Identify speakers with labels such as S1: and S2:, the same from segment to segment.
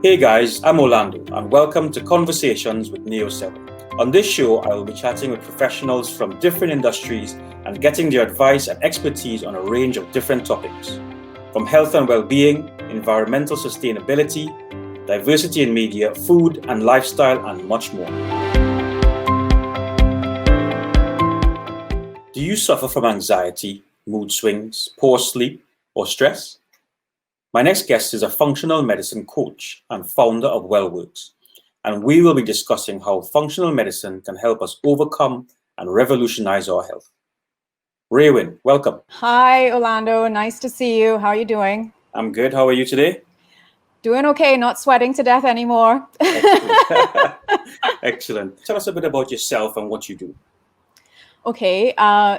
S1: Hey guys, I'm Orlando and welcome to Conversations with Neoseven. On this show, I will be chatting with professionals from different industries and getting their advice and expertise on a range of different topics, from health and well-being, environmental sustainability, diversity in media, food and lifestyle, and much more. Do you suffer from anxiety, mood swings, poor sleep, or stress? My next guest is a functional medicine coach and founder of WellWorks, and we will be discussing how functional medicine can help us overcome and revolutionize our health. Raewyn, welcome.
S2: Hi, Orlando. Nice to see you. How are you doing?
S1: I'm good. How are you today?
S2: Doing okay. Not sweating to death anymore.
S1: Excellent. Excellent. Tell us a bit about yourself and what you do.
S2: Okay,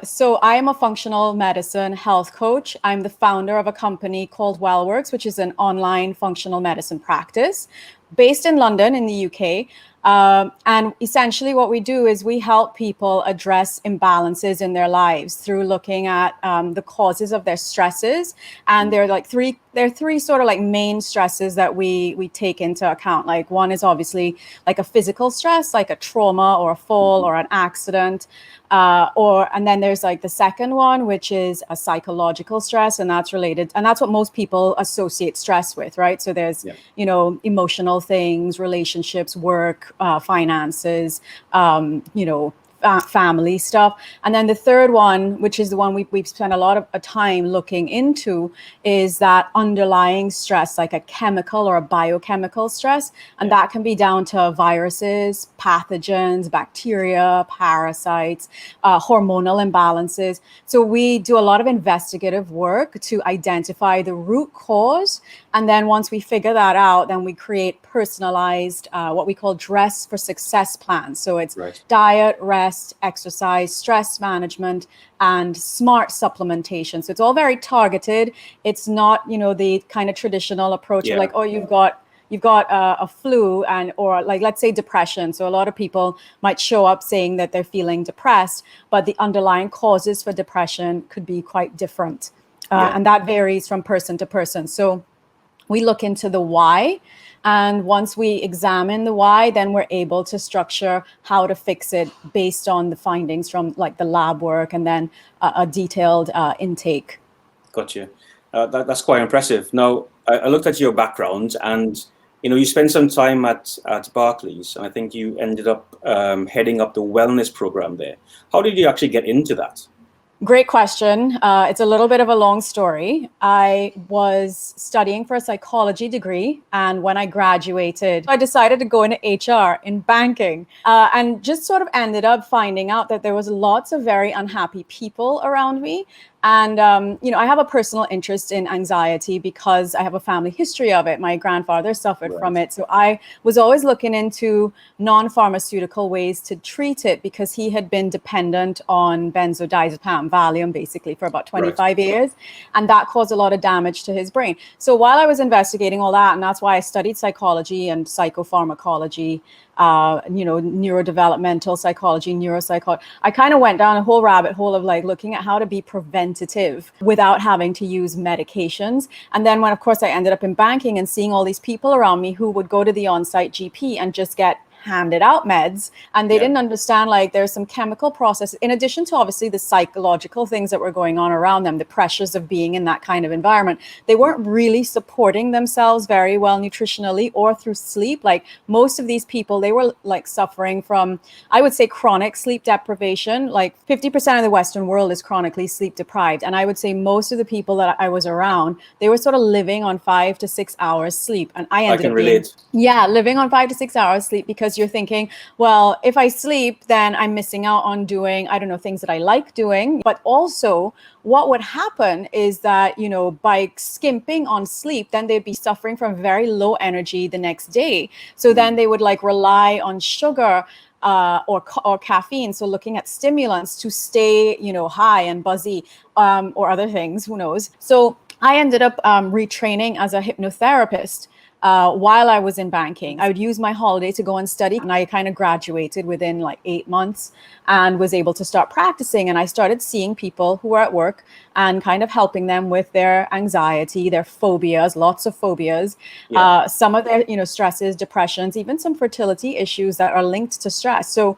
S2: so I am a functional medicine health coach. I'm the founder of a company called WellWorks, which is an online functional medicine practice based in London in the UK. And essentially what we do is we help people address imbalances in their lives through looking at the causes of their stresses. And there are three sort of like main stresses that we take into account. Like one is obviously like a physical stress, like a trauma or a fall or an accident. And then there's like the second one, which is a psychological stress, and that's related. And that's what most people associate stress with, right? So there's, emotional things, relationships, work, finances, family stuff. And then the third one, which is the one we've spent a lot of time looking into, is that underlying stress, like a chemical or a biochemical stress. And that can be down to viruses, pathogens, bacteria, parasites, hormonal imbalances. So we do a lot of investigative work to identify the root cause. And then once we figure that out, then we create personalized, what we call dress for success plans. So it's diet, rest, exercise, stress management, and smart supplementation. So it's all very targeted. It's not, the kind of traditional approach of like, oh, you've got a flu or like, let's say depression. So a lot of people might show up saying that they're feeling depressed, but the underlying causes for depression could be quite different. And that varies from person to person. So we look into the why. And once we examine the why, then we're able to structure how to fix it based on the findings from like the lab work and then a detailed intake.
S1: Gotcha. That's quite impressive. Now, I looked at your background and, you spent some time at Barclays, and I think you ended up heading up the wellness program there. How did you actually get into that?
S2: Great question. It's a little bit of a long story. I was studying for a psychology degree, and when I graduated, I decided to go into HR in banking, and just sort of ended up finding out that there was lots of very unhappy people around me. And, I have a personal interest in anxiety because I have a family history of it. My grandfather suffered from it. So I was always looking into non-pharmaceutical ways to treat it because he had been dependent on benzodiazepam, Valium, basically for about 25 years. And that caused a lot of damage to his brain. So while I was investigating all that, and that's why I studied psychology and psychopharmacology, neurodevelopmental psychology, neuropsychology, I kind of went down a whole rabbit hole of like looking at how to be preventative without having to use medications. And then when, of course, I ended up in banking and seeing all these people around me who would go to the on-site GP and just get handed out meds, and they didn't understand like there's some chemical process in addition to obviously the psychological things that were going on around them, the pressures of being in that kind of environment. They weren't really supporting themselves very well nutritionally or through sleep. Like most of these people, they were like suffering from, I would say, chronic sleep deprivation. Like 50% of the Western world is chronically sleep deprived, and I would say most of the people that I was around, they were sort of living on 5 to 6 hours sleep, and I ended up
S1: relate.
S2: Living on 5 to 6 hours sleep because you're thinking, well, if I sleep, then I'm missing out on doing, things that I like doing. But also what would happen is that, by skimping on sleep, then they'd be suffering from very low energy the next day. So then they would like rely on sugar or caffeine. So looking at stimulants to stay, high and buzzy, or other things, who knows. So I ended up retraining as a hypnotherapist. while I was in banking. I would use my holiday to go and study, and I kind of graduated within like 8 months and was able to start practicing. And I started seeing people who were at work and kind of helping them with their anxiety, their phobias, lots of phobias, some of their, stresses, depressions, even some fertility issues that are linked to stress. So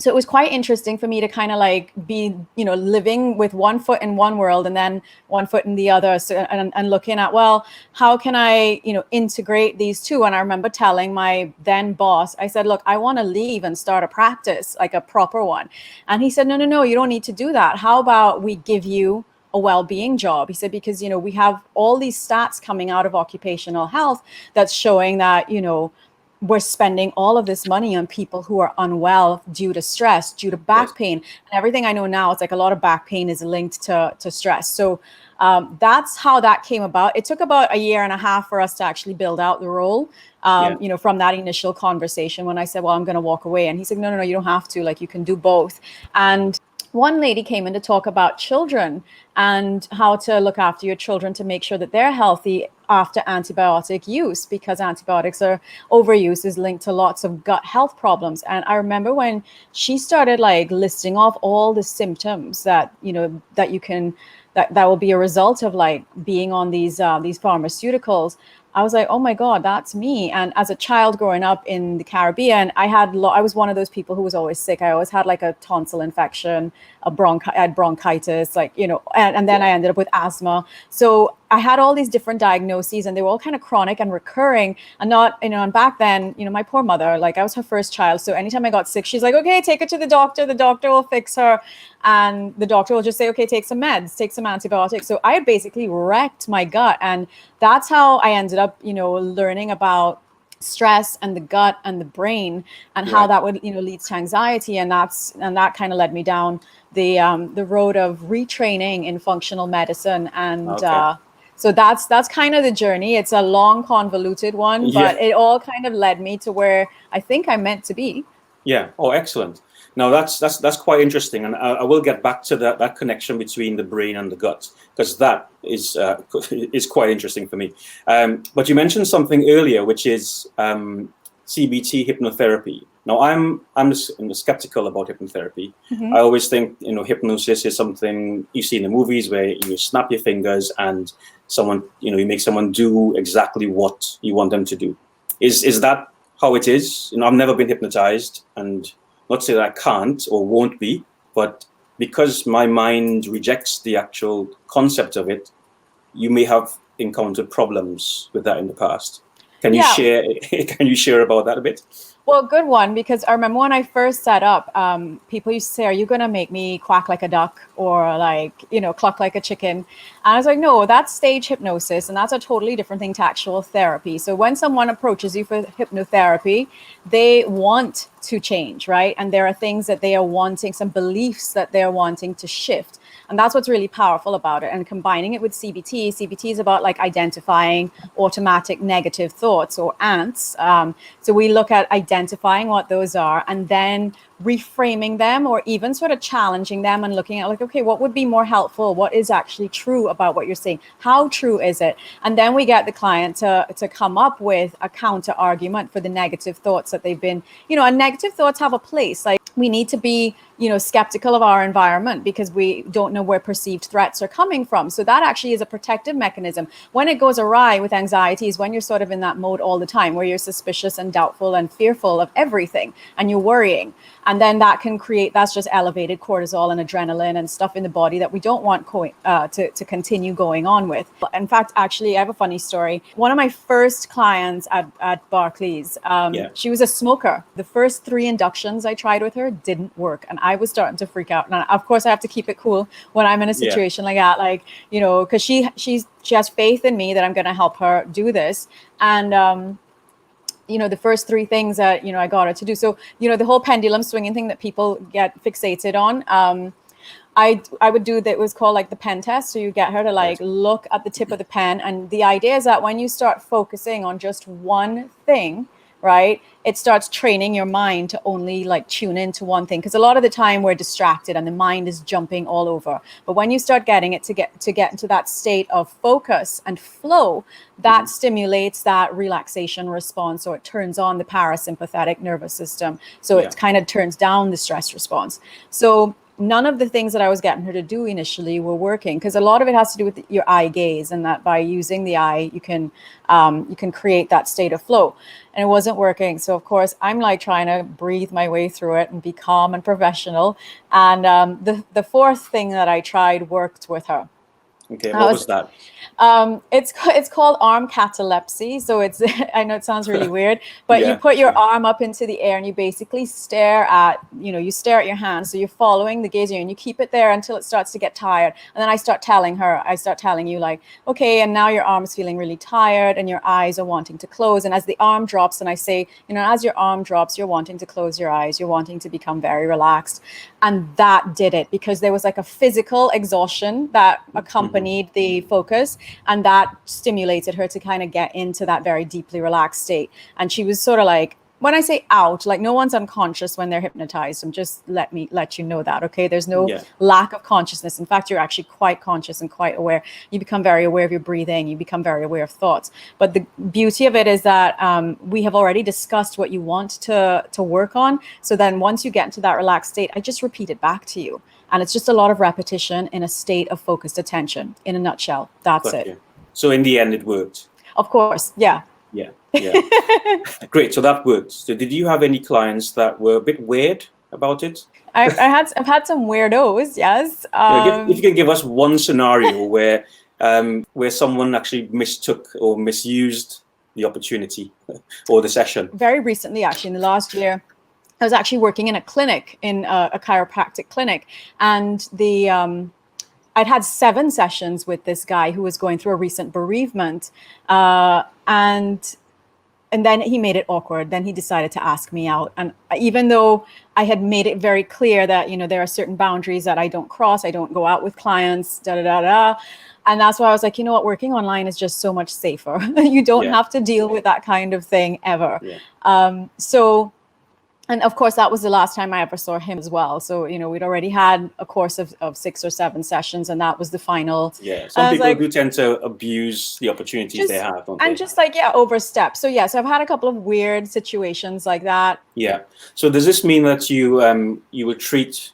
S2: it was quite interesting for me to kind of like be, living with one foot in one world and then one foot in the other. So, and looking at, well, how can I, integrate these two? And I remember telling my then boss, I said, look, I want to leave and start a practice, like a proper one. And he said, no, you don't need to do that. How about we give you a well-being job? He said, because, we have all these stats coming out of occupational health that's showing that, we're spending all of this money on people who are unwell due to stress, due to back pain. And everything I know now, it's like a lot of back pain is linked to stress. So that's how that came about. It took about a year and a half for us to actually build out the role, from that initial conversation when I said, well, I'm going to walk away. And he said, no, you don't have to. Like, you can do both. And one lady came in to talk about children and how to look after your children to make sure that they're healthy after antibiotic use, because antibiotics overuse is linked to lots of gut health problems. And I remember when she started like listing off all the symptoms that, that you can, that will be a result of like being on these pharmaceuticals. I was like, oh my God, that's me. And as a child growing up in the Caribbean, I was one of those people who was always sick. I always had like a tonsil infection, I had bronchitis, like, and then I ended up with asthma. So I had all these different diagnoses and they were all kind of chronic and recurring and not, and back then, my poor mother, like I was her first child. So anytime I got sick, she's like, okay, take her to the doctor. The doctor will fix her. And the doctor will just say, okay, take some meds, take some antibiotics. So I had basically wrecked my gut. And that's how I ended up, learning about stress and the gut and the brain and how that would, leads to anxiety. And that kind of led me down the road of retraining in functional medicine. And so that's kind of the journey. It's a long, convoluted one, but it all kind of led me to where I think I'm meant to be.
S1: Yeah. Oh, excellent. Now that's quite interesting, and I will get back to that connection between the brain and the gut, because that is quite interesting for me. But you mentioned something earlier, which is CBT hypnotherapy. Now I'm skeptical about hypnotherapy. Mm-hmm. I always think hypnosis is something you see in the movies where you snap your fingers and someone you make someone do exactly what you want them to do. Is that how it is? I've never been hypnotized, and not say that I can't or won't be, but because my mind rejects the actual concept of it, you may have encountered problems with that in the past. Can you share? Can you share about that a bit?
S2: Well, good one, because I remember when I first set up, people used to say, are you going to make me quack like a duck or like, cluck like a chicken? And I was like, no, that's stage hypnosis. And that's a totally different thing to actual therapy. So when someone approaches you for hypnotherapy, they want to change, right? And there are things that they are wanting, some beliefs that they're wanting to shift. And that's what's really powerful about it. And combining it with CBT, CBT is about like identifying automatic negative thoughts or ants. So we look at identifying what those are and then reframing them, or even sort of challenging them and looking at like, okay, what would be more helpful? What is actually true about what you're saying? How true is it? And then we get the client to come up with a counter argument for the negative thoughts that they've been, and negative thoughts have a place. Like, we need to be, skeptical of our environment because we don't know where perceived threats are coming from. So that actually is a protective mechanism. When it goes awry with anxiety is when you're sort of in that mode all the time, where you're suspicious and doubtful and fearful of everything and you're worrying. And then that can create, that's just elevated cortisol and adrenaline and stuff in the body that we don't want to continue going on with. In fact, actually, I have a funny story. One of my first clients at Barclays, she was a smoker. The first 3 inductions I tried with her didn't work. And I was starting to freak out. And of course, I have to keep it cool when I'm in a situation like that, like, because she has faith in me that I'm going to help her do this. And, the first 3 things that, I got her to do. So, the whole pendulum swinging thing that people get fixated on, I would do that. It was called like the pen test. So you get her to like look at the tip of the pen. And the idea is that when you start focusing on just one thing, right, it starts training your mind to only like tune into one thing, because a lot of the time we're distracted and the mind is jumping all over. But when you start getting it to get into that state of focus and flow, that stimulates that relaxation response, so it turns on the parasympathetic nervous system, so it kind of turns down the stress response. So none of the things that I was getting her to do initially were working, because a lot of it has to do with your eye gaze, and that by using the eye, you can create that state of flow. And it wasn't working. So of course, I'm like trying to breathe my way through it and be calm and professional. And the fourth thing that I tried worked with her.
S1: Okay, what was that?
S2: It's called arm catalepsy. So it's, I know it sounds really weird, but you put your arm up into the air and you basically stare at, you stare at your hand. So you're following the gaze and you keep it there until it starts to get tired. And then I start telling you like, okay, and now your arm is feeling really tired and your eyes are wanting to close. And as the arm drops, and I say, as your arm drops, you're wanting to close your eyes, you're wanting to become very relaxed. And that did it, because there was like a physical exhaustion that accompanied the focus, and that stimulated her to kind of get into that very deeply relaxed state. And she was sort of like, when I say out, like no one's unconscious when they're hypnotized. So just let you know that, okay? There's no lack of consciousness. In fact, you're actually quite conscious and quite aware. You become very aware of your breathing. You become very aware of thoughts. But the beauty of it is that we have already discussed what you want to work on. So then once you get into that relaxed state, I just repeat it back to you. And it's just a lot of repetition in a state of focused attention. In a nutshell, that's it.
S1: So in the end, it worked?
S2: Of course, yeah.
S1: Yeah. Great. So that worked. So did you have any clients that were a bit weird about it?
S2: I've had some weirdos, yes.
S1: If you can give us one scenario where someone actually mistook or misused the opportunity or the session.
S2: Very recently, actually, in the last year, I was actually working in a clinic, in a chiropractic clinic, and I'd had 7 sessions with this guy who was going through a recent bereavement, and then he made it awkward. Then he decided to ask me out. And even though I had made it very clear that, there are certain boundaries that I don't cross, I don't go out with clients, And that's why I was like, working online is just so much safer. You don't have to deal with that kind of thing ever. And of course, that was the last time I ever saw him as well. So, we'd already had a course of 6 or 7 sessions, and that was the final.
S1: Yeah, some people do tend to abuse the opportunities they have, don't they?
S2: And just overstep. So, so I've had a couple of weird situations like that.
S1: Yeah. So does this mean that you will treat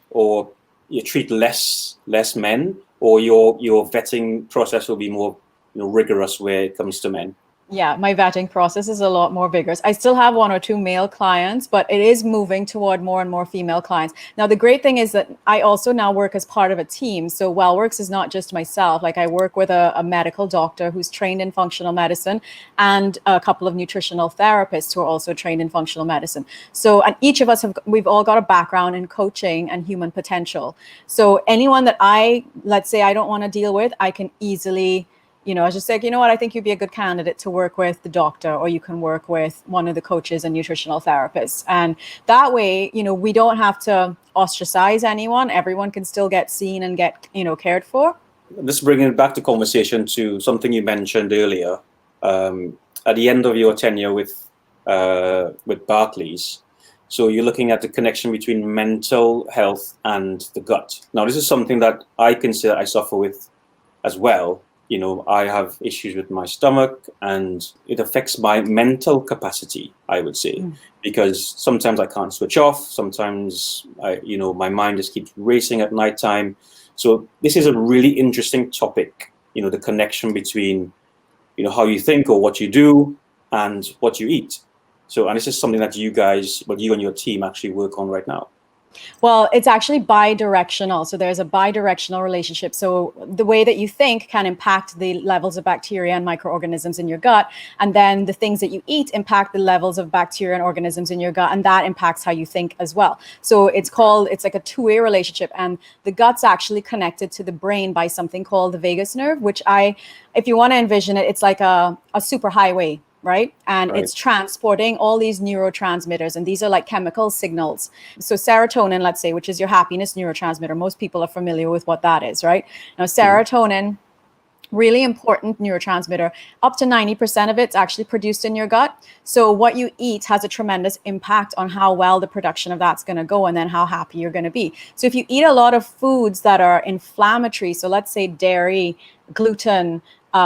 S1: less men, or your vetting process will be more rigorous where it comes to men?
S2: Yeah, my vetting process is a lot more vigorous. I still have 1 or 2 male clients, but it is moving toward more and more female clients. Now, the great thing is that I also now work as part of a team. So WellWorks is not just myself. Like, I work with a medical doctor who's trained in functional medicine, and a couple of nutritional therapists who are also trained in functional medicine. So, and each of us we've all got a background in coaching and human potential. So anyone that let's say I don't want to deal with, I can easily, I was just like, I think you'd be a good candidate to work with the doctor, or you can work with one of the coaches and nutritional therapists. And that way, we don't have to ostracize anyone. Everyone can still get seen and get, cared for.
S1: Just bringing it back to conversation to something you mentioned earlier. At the end of your tenure with Barclays, so you're looking at the connection between mental health and the gut. Now, this is something that I consider I suffer with as well. I have issues with my stomach, and it affects my mental capacity, I would say, because sometimes I can't switch off. Sometimes my mind just keeps racing at nighttime. So this is a really interesting topic, the connection between, how you think or what you do and what you eat. So, and this is something that you and your team actually work on right now.
S2: Well, it's actually bi-directional. So there's a bi-directional relationship. So the way that you think can impact the levels of bacteria and microorganisms in your gut. And then the things that you eat impact the levels of bacteria and organisms in your gut. And that impacts how you think as well. So it's like a two-way relationship. And the gut's actually connected to the brain by something called the vagus nerve, which if you want to envision it, it's like a super highway. Right. And it's transporting all these neurotransmitters, and these are like chemical signals. So serotonin, let's say, which is your happiness neurotransmitter. Most people are familiar with what that is, right? Now, serotonin Really important neurotransmitter. Up to 90% of it's actually produced in your gut. So what you eat has a tremendous impact on how well the production of that's going to go, and then how happy you're going to be. So if you eat a lot of foods that are inflammatory, so let's say dairy, gluten,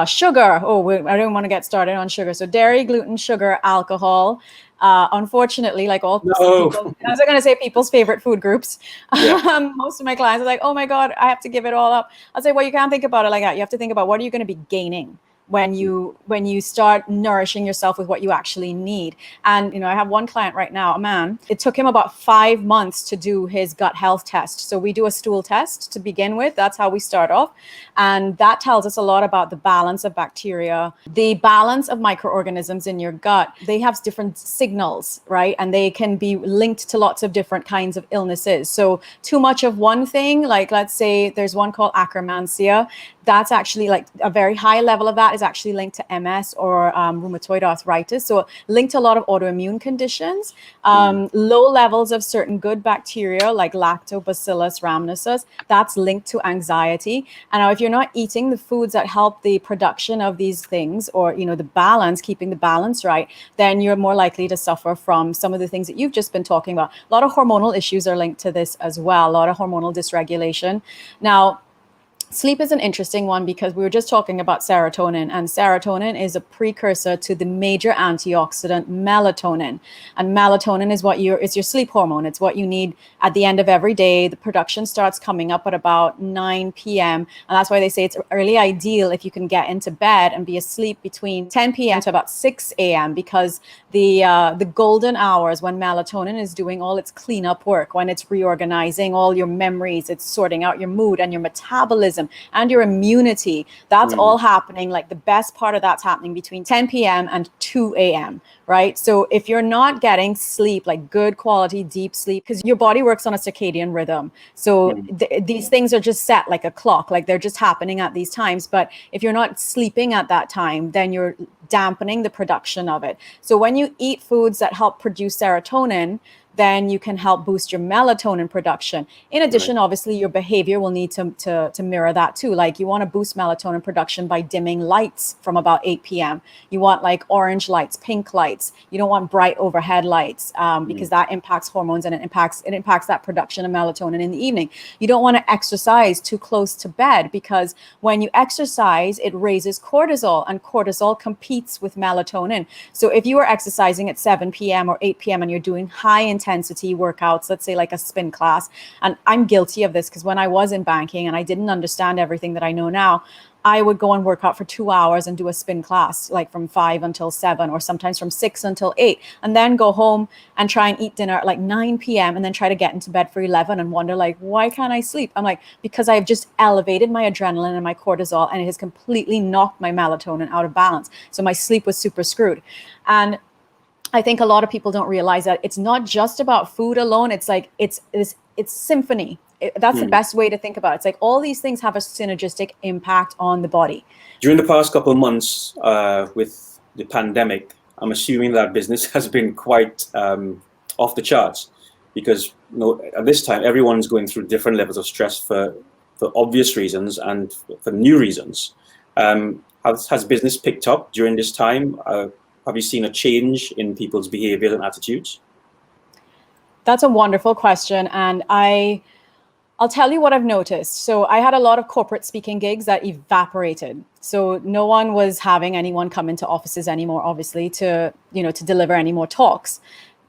S2: sugar. I don't want to get started on sugar. So dairy, gluten, sugar, alcohol. Unfortunately, like all people, I was going to say people's favorite food groups.
S1: Yeah.
S2: Most of my clients are like, oh my God, I have to give it all up. I'll say, well, you can't think about it like that. You have to think about, what are you going to be gaining when you start nourishing yourself with what you actually need. And I have one client right now, a man. It took him about 5 months to do his gut health test. So we do a stool test to begin with. That's how we start off, and that tells us a lot about the balance of bacteria, the balance of microorganisms in your gut. They have different signals, right? And they can be linked to lots of different kinds of illnesses. So too much of one thing, like let's say there's one called akkermansia, that's actually like a very high level of that is actually linked to MS or rheumatoid arthritis. So linked to a lot of autoimmune conditions. Low levels of certain good bacteria like lactobacillus rhamnosus, that's linked to anxiety. And now if you're not eating the foods that help the production of these things, or the balance, keeping the balance right, then you're more likely to suffer from some of the things that you've just been talking about. A lot of hormonal issues are linked to this as well, a lot of hormonal dysregulation. Now, sleep is an interesting one because we were just talking about serotonin, and serotonin is a precursor to the major antioxidant melatonin. And melatonin is it's your sleep hormone. It's what you need at the end of every day. The production starts coming up at about 9 p.m. And that's why they say it's really ideal if you can get into bed and be asleep between 10 p.m. to about 6 a.m. because the golden hours when melatonin is doing all its cleanup work, when it's reorganizing all your memories, it's sorting out your mood and your metabolism and your immunity, that's all happening. Like the best part of that's happening between 10 p.m. and 2 a.m. right? So if you're not getting sleep, like good quality deep sleep, because your body works on a circadian rhythm, so these things are just set like a clock, like they're just happening at these times. But if you're not sleeping at that time, then you're dampening the production of it. So when you eat foods that help produce serotonin, then you can help boost your melatonin production. In addition, obviously, your behavior will need to mirror that too. Like you want to boost melatonin production by dimming lights from about 8 p.m. You want like orange lights, pink lights. You don't want bright overhead lights because that impacts hormones and it impacts that production of melatonin in the evening. You don't want to exercise too close to bed because when you exercise, it raises cortisol, and cortisol competes with melatonin. So if you are exercising at 7 p.m. or 8 p.m. and you're doing high intensity workouts, let's say like a spin class. And I'm guilty of this because when I was in banking and I didn't understand everything that I know now, I would go and work out for 2 hours and do a spin class, like from 5 until 7, or sometimes from 6 until 8, and then go home and try and eat dinner at like 9 p.m. and then try to get into bed for 11 and wonder like, why can't I sleep? I'm like, because I've just elevated my adrenaline and my cortisol, and it has completely knocked my melatonin out of balance. So my sleep was super screwed. And I think a lot of people don't realize that it's not just about food alone. It's like it's symphony. That's the best way to think about it. It's like all these things have a synergistic impact on the body.
S1: During the past couple of months with the pandemic, I'm assuming that business has been quite off the charts because at this time everyone's going through different levels of stress for obvious reasons and for new reasons. Has business picked up during this time? Have you seen a change in people's behaviors and attitudes?
S2: That's a wonderful question. And I'll tell you what I've noticed. So I had a lot of corporate speaking gigs that evaporated. So no one was having anyone come into offices anymore, obviously, to deliver any more talks.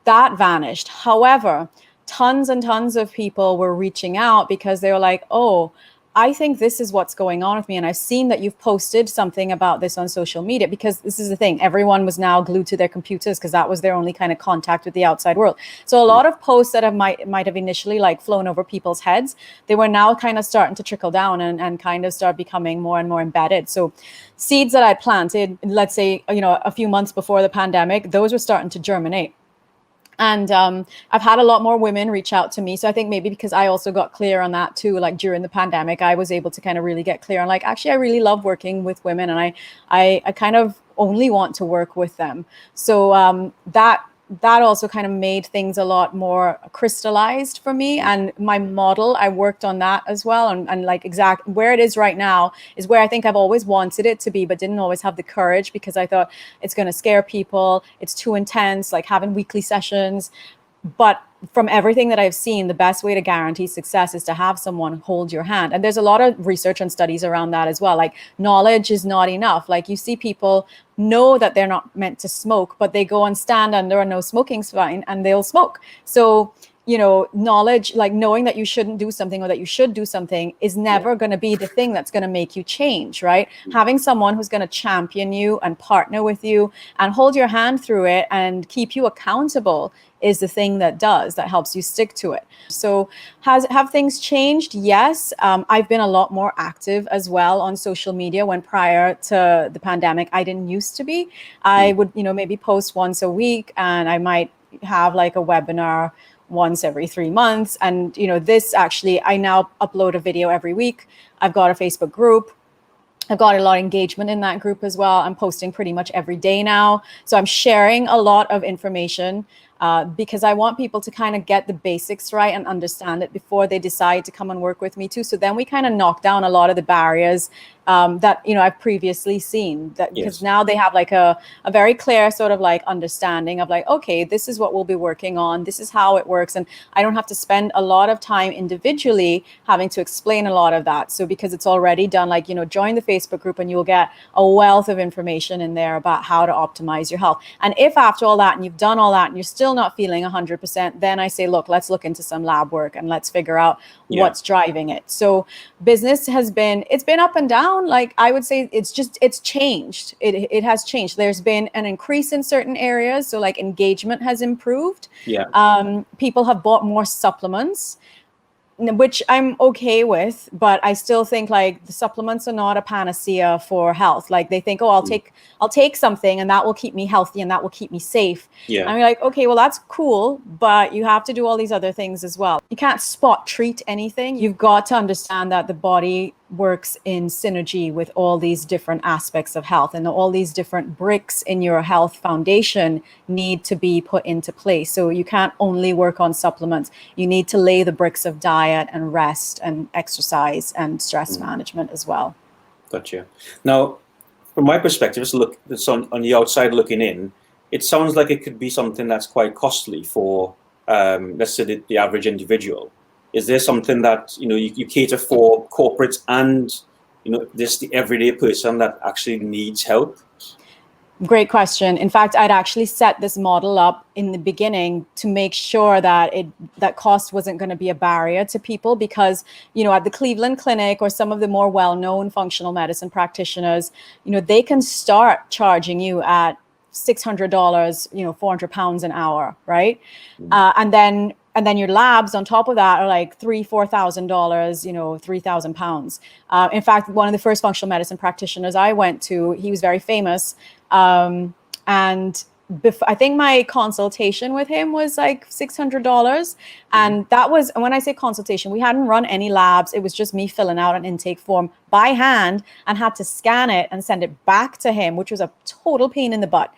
S2: That vanished. However, tons and tons of people were reaching out because they were like, oh, I think this is what's going on with me. And I've seen that you've posted something about this on social media, because this is the thing. Everyone was now glued to their computers because that was their only kind of contact with the outside world. So a lot of posts that might have initially like flown over people's heads, they were now kind of starting to trickle down and kind of start becoming more and more embedded. So seeds that I planted, let's say, a few months before the pandemic, those were starting to germinate. And I've had a lot more women reach out to me. So I think maybe because I also got clear on that too, like during the pandemic, I was able to kind of really get clear on like, actually, I really love working with women, and I kind of only want to work with them. So that that also kind of made things a lot more crystallized for me. And my model, I worked on that as well. And like exact where it is right now is where I think I've always wanted it to be, but didn't always have the courage because I thought it's going to scare people. It's too intense, like having weekly sessions. But from everything that I've seen, the best way to guarantee success is to have someone hold your hand. And there's a lot of research and studies around that as well. Like knowledge is not enough. Like you see people know that they're not meant to smoke, but they go and stand under a no smoking sign and they'll smoke. So, you know, knowledge, like knowing that you shouldn't do something or that you should do something is never going to be the thing that's going to make you change, right? Having someone who's going to champion you and partner with you and hold your hand through it and keep you accountable is the thing that helps you stick to it. So have things changed? Yes. I've been a lot more active as well on social media when prior to the pandemic, I didn't used to be. I would, you know, maybe post once a week and I might have like a webinar once every 3 months. And, you know, this actually, I now upload a video every week. I've got a Facebook group. I've got a lot of engagement in that group as well. I'm posting pretty much every day now. So I'm sharing a lot of information because I want people to kind of get the basics right and understand it before they decide to come and work with me too. So then we kind of knock down a lot of the barriers that, you know, I've previously seen, that because now they have like a very clear sort of like understanding of like, okay, this is what we'll be working on. This is how it works. And I don't have to spend a lot of time individually having to explain a lot of that. So because it's already done, like, you know, join the Facebook group and you'll get a wealth of information in there about how to optimize your health. And if after all that and you've done all that and you're still not feeling 100%, then I say, look, let's look into some lab work and let's figure out what's driving it. So business it's been up and down. Like I would say it's changed. It has changed. There's been an increase in certain areas. So like engagement has improved. People have bought more supplements, which I'm okay with, but I still think like the supplements are not a panacea for health. Like they think, oh, I'll take something and that will keep me healthy and that will keep me safe. I'm like, okay, well, that's cool, but you have to do all these other things as well. You can't spot treat anything. You've got to understand that the body works in synergy with all these different aspects of health, and all these different bricks in your health foundation need to be put into place. So you can't only work on supplements. You need to lay the bricks of diet and rest and exercise and stress management as well.
S1: Gotcha. Now, from my perspective, it's on the outside looking in, it sounds like it could be something that's quite costly for, let's say, the average individual. Is there something that, you know, you cater for corporates and, you know, this the everyday person that actually needs help?
S2: Great question. In fact, I'd actually set this model up in the beginning to make sure that that cost wasn't going to be a barrier to people, because, you know, at the Cleveland Clinic or some of the more well-known functional medicine practitioners, you know, they can start charging you at $600, you know, £400 an hour, right? And then your labs on top of that are like $3,000-$4,000, you know, £3,000. In fact, one of the first functional medicine practitioners I went to, he was very famous. And I think my consultation with him was like $600. And that was, and when I say consultation, we hadn't run any labs. It was just me filling out an intake form by hand and had to scan it and send it back to him, which was a total pain in the butt.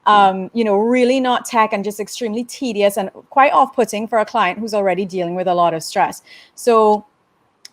S2: You know, really not tech and just extremely tedious and quite off-putting for a client who's already dealing with a lot of stress. So,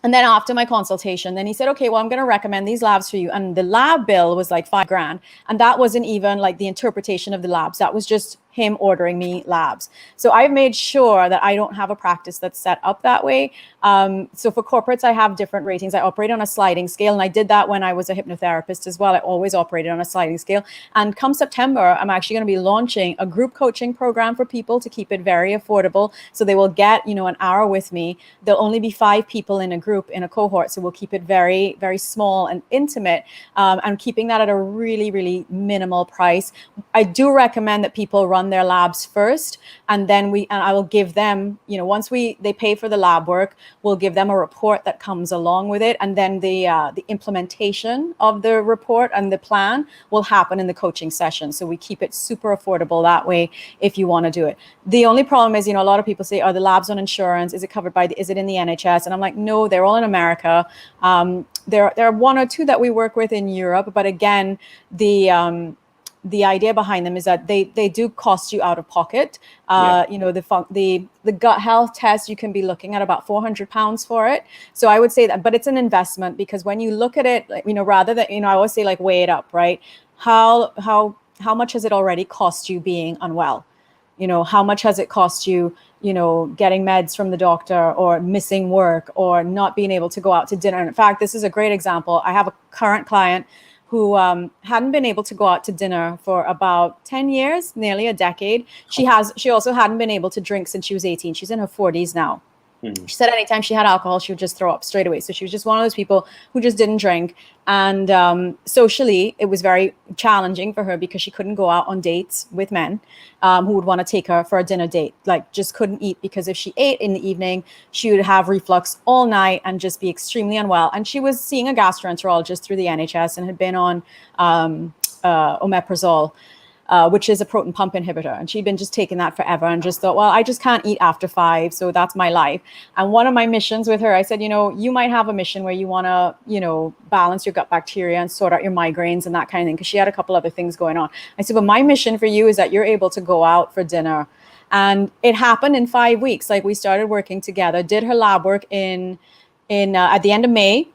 S2: and then after my consultation, then he said, okay, well, I'm going to recommend these labs for you. And the lab bill was like $5,000. And that wasn't even like the interpretation of the labs. That was just him ordering me labs. So I've made sure that I don't have a practice that's set up that way. So for corporates, I have different ratings. I operate on a sliding scale. And I did that when I was a hypnotherapist as well. I always operated on a sliding scale. And come September, I'm actually going to be launching a group coaching program for people to keep it very affordable. So they will get, you know, an hour with me. There'll only be 5 people in a group, in a cohort. So we'll keep it very, very small and intimate. And keeping that at a really, really minimal price. I do recommend that people run their labs first, and then I will give them, you know, once they pay for the lab work, we'll give them a report that comes along with it, and then the implementation of the report and the plan will happen in the coaching session. So we keep it super affordable that way if you want to do it. The only problem is, you know, a lot of people say, are the labs on insurance? Is it covered by is it in the NHS? And I'm like, no, they're all in America. There are 1 or 2 that we work with in Europe, but again, the idea behind them is that they do cost you out of pocket. You know, the gut health test, you can be looking at about £400 for it. So I would say that, but it's an investment, because when you look at it, you know, rather than, you know, I always say, like, weigh it up, right? How much has it already cost you being unwell? You know, how much has it cost you, you know, getting meds from the doctor, or missing work, or not being able to go out to dinner? And in fact, this is a great example. I have a current client who hadn't been able to go out to dinner for about 10 years, nearly a decade. She also hadn't been able to drink since she was 18. She's in her 40s now. She said anytime she had alcohol, she would just throw up straight away. So she was just one of those people who just didn't drink. And socially, it was very challenging for her, because she couldn't go out on dates with men who would want to take her for a dinner date. Like, just couldn't eat, because if she ate in the evening, she would have reflux all night and just be extremely unwell. And she was seeing a gastroenterologist through the NHS and had been on omeprazole, which is a proton pump inhibitor. And she'd been just taking that forever, and just thought, well, I just can't eat after 5. So that's my life. And one of my missions with her, I said, you know, you might have a mission where you want to, you know, balance your gut bacteria and sort out your migraines and that kind of thing, because she had a couple other things going on. I said, but my mission for you is that you're able to go out for dinner. And it happened in 5 weeks. Like, we started working together, did her lab work in at the end of May,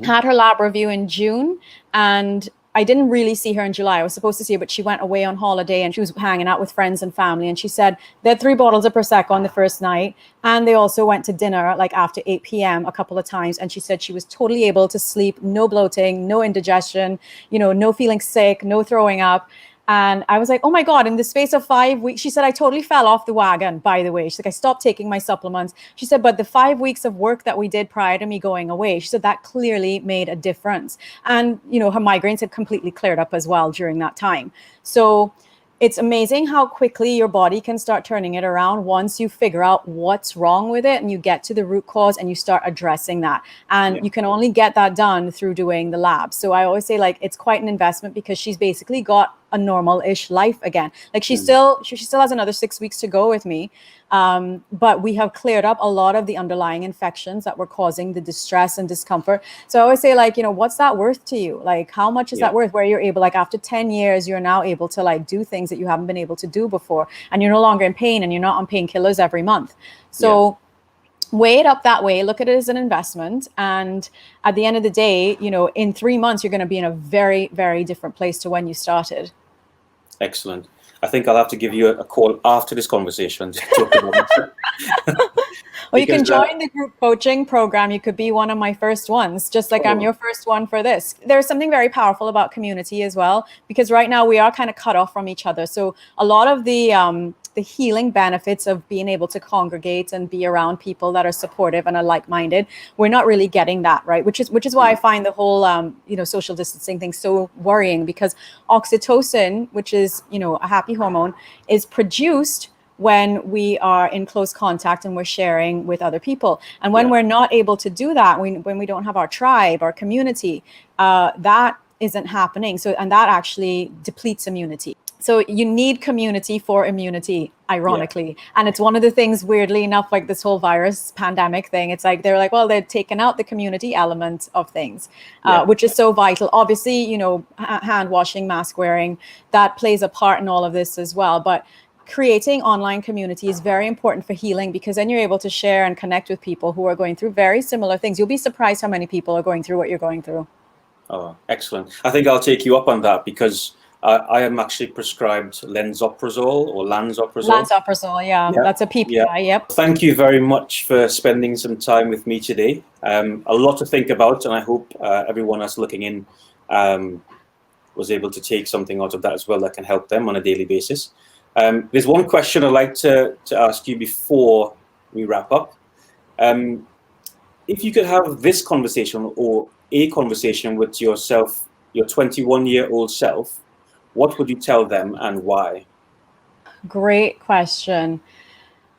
S2: had her lab review in June, and I didn't really see her in July. I was supposed to see her, but she went away on holiday, and she was hanging out with friends and family. And she said they had 3 bottles of Prosecco on the first night. And they also went to dinner like after 8 p.m. a couple of times. And she said she was totally able to sleep, no bloating, no indigestion, you know, no feeling sick, no throwing up. And I was like, oh my God, in the space of 5 weeks, she said, I totally fell off the wagon, by the way. She's like, I stopped taking my supplements. She said, but the 5 weeks of work that we did prior to me going away, she said that clearly made a difference. And, you know, her migraines had completely cleared up as well during that time. So it's amazing how quickly your body can start turning it around once you figure out what's wrong with it and you get to the root cause and you start addressing that. And you can only get that done through doing the lab. So I always say, like, it's quite an investment, because she's basically got a normal-ish life again. Like, she still has another 6 weeks to go with me. But we have cleared up a lot of the underlying infections that were causing the distress and discomfort. So I always say, like, you know, what's that worth to you? Like, how much is that worth, where you're able, like, after 10 years, you're now able to, like, do things that you haven't been able to do before, and you're no longer in pain, and you're not on painkillers every month. So weigh it up that way, look at it as an investment. And at the end of the day, you know, in 3 months, you're going to be in a very, very different place to when you started.
S1: Excellent. I think I'll have to give you a call after this conversation to talk about it.
S2: Well, you can join the group coaching program. You could be one of my first ones, just like I'm your first one for this. There's something very powerful about community as well, because right now we are kind of cut off from each other. So a lot of the healing benefits of being able to congregate and be around people that are supportive and are like-minded, we're not really getting that, right? Which is why I find the whole you know, social distancing thing so worrying, because oxytocin, which is, you know, a happy hormone, is produced when we are in close contact and we're sharing with other people. And when we're not able to do that, when we don't have our tribe, our community, that isn't happening. So, and that actually depletes immunity. So you need community for immunity, ironically. And it's one of the things, weirdly enough, like this whole virus pandemic thing, it's like, they're like, well, they're taking out the community element of things, which is so vital. Obviously, you know, hand washing, mask wearing, that plays a part in all of this as well. But creating online community is very important for healing, because then you're able to share and connect with people who are going through very similar things. You'll be surprised how many people are going through what you're going through. Oh,
S1: excellent. I think I'll take you up on that, because I am actually prescribed lansoprazole or lansoprazole.
S2: Lansoprazole, yeah. That's a PPI, yep.
S1: Thank you very much for spending some time with me today. A lot to think about, and I hope everyone that's looking in was able to take something out of that as well that can help them on a daily basis. There's one question I'd like to ask you before we wrap up. If you could have this conversation or a conversation with yourself, your 21-year-old self, what would you tell them and why?
S2: Great question.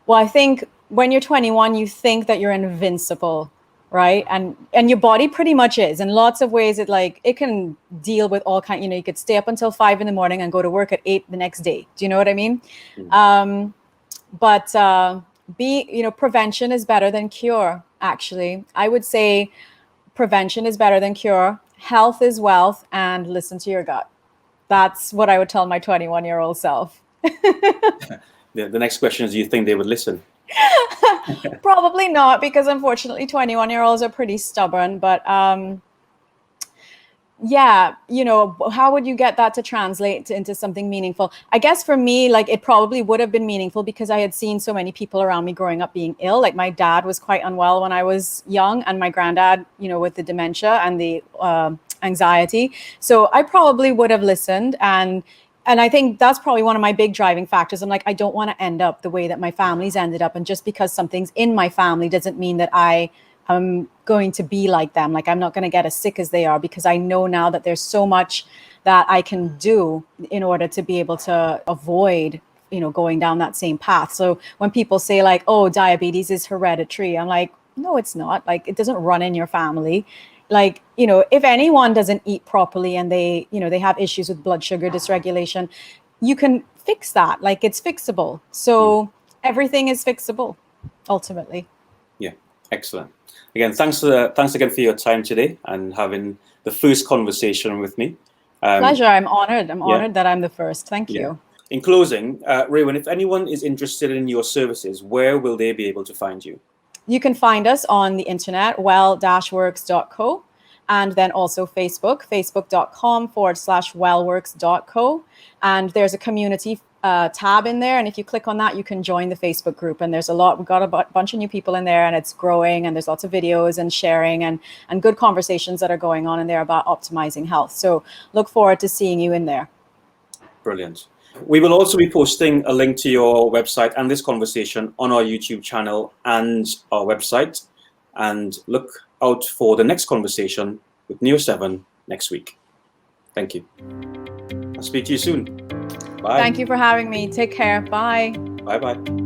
S2: Well, I think when you're 21, you think that you're invincible, right? And your body pretty much is. In lots of ways, it can deal with all kinds, you know, you could stay up until 5 in the morning and go to work at 8 the next day. Do you know what I mean? But prevention is better than cure, actually. I would say prevention is better than cure. Health is wealth, and listen to your gut. that's what I would tell my 21-year-old self.
S1: The next question is, do you think they would listen?
S2: Probably not, because unfortunately 21-year-olds are pretty stubborn. But yeah, how would you get that to translate into something meaningful? I guess for me, like, it probably would have been meaningful because I had seen so many people around me growing up being ill. Like, my dad was quite unwell when I was young, and my granddad, with the dementia and the anxiety. So I probably would have listened, and I think that's probably one of my big driving factors. I'm like, I don't want to end up the way that my family's ended up, and just because something's in my family doesn't mean that I'm going to be like them. Like, I'm not going to get as sick as they are, because I know now that there's so much that I can do in order to be able to avoid, going down that same path. So when people say like, oh, diabetes is hereditary, I'm like, no, it's not. Like, it doesn't run in your family. Like, if anyone doesn't eat properly and they have issues with blood sugar dysregulation, you can fix that. Like, it's fixable. So everything is fixable, ultimately.
S1: Yeah, excellent. Again, thanks again for your time today and having the first conversation with me.
S2: Pleasure. I'm honored. I'm honored that I'm the first. Thank you.
S1: In closing, Raewyn, if anyone is interested in your services, where will they be able to find you?
S2: You can find us on the internet, well-works.co, and then also facebook.com/wellworks.co. And there's a community tab in there. And if you click on that, you can join the Facebook group. And we've got a bunch of new people in there, and it's growing, and there's lots of videos and sharing and good conversations that are going on in there about optimizing health. So look forward to seeing you in there.
S1: Brilliant. We will also be posting a link to your website and this conversation on our YouTube channel and our website. And look out for the next conversation with Neoseven next week. Thank you. I'll speak to you soon. Bye.
S2: Thank you for having me. Take care. Bye.
S1: Bye-bye.